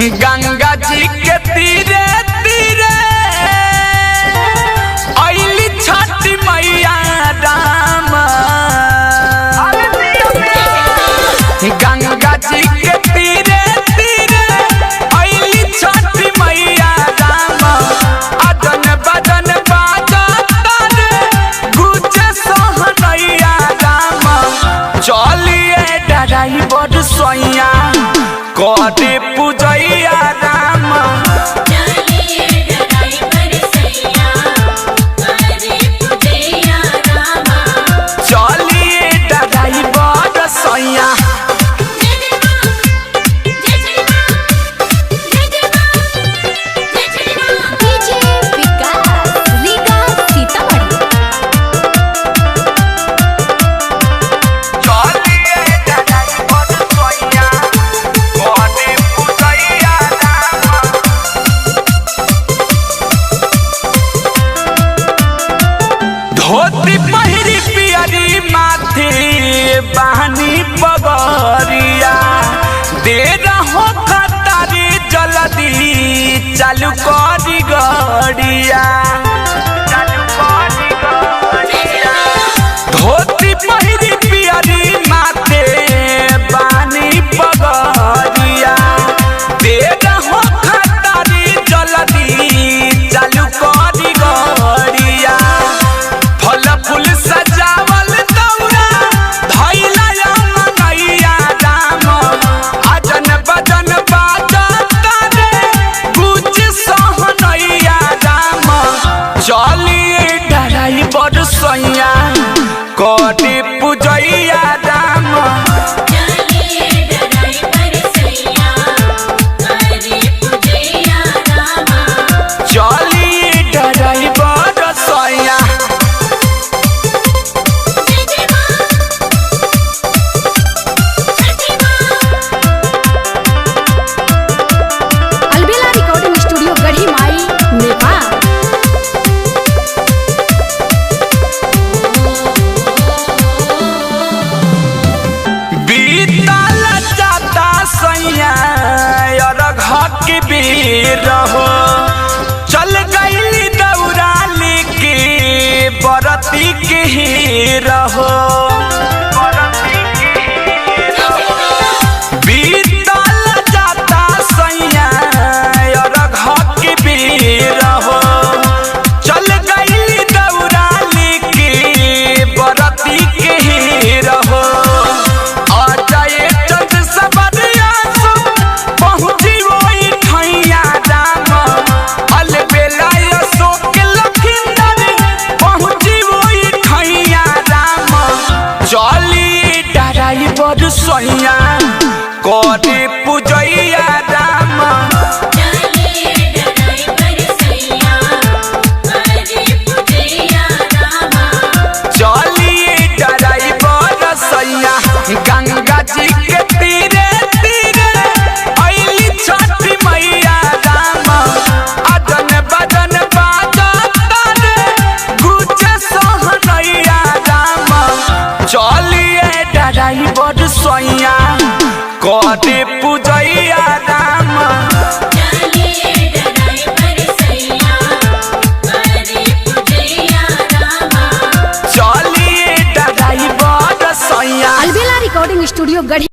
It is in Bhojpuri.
गंगा जी के तीरे तीरे आइली छठी मैया राम। गंगा जी के तीरे तीरे आइली छठी मैया राम। अदन बदन बाजा तारे गुजे सोहनैया राम। चलिए ड्राइवर सोइया कदे पूजैया राम। चलिए ड्राइवर सैया कदे पूजैया राम। चलिए ड्राइवर सैया धोती पहिरी पियरी माथे बहनी पगरिया। दे रहो खतारी जल्दी चालू करी गड़िया। धोती पहिरी पियरी माथे बहनी पगरिया। दे रहो खतारी जल्दी चालू करी गड़िया। फल फूल सजावल दौरा धैला मनैया राम। अजन बजन बाजा तारे गुज सोहनैया राम। चलिए ड्राइवर सैया कदे पूजैया राम। चलिए ड्राइवर सैया कदे पूजैया राम। चलिए ड्राइवर सैया रहो। चल गईली दौरा लेके बरती के ही रहो। बीतल जाता सैया के बीर हो। चल गईली दौरा लेके बरती के ही रहो। चलिए ड्राइवर सैया कदे पूजैया राम। चलिए ड्राइवर सैया कदे पूजैया राम। चलिए ड्राइवर सैया गंगा जी के तीरे तीरे आइली छठी मैया राम। अदन बदन बाजा तारे गुजे सोहनैया राम। चलिए ड्राइवर सैया कदे पूजैया।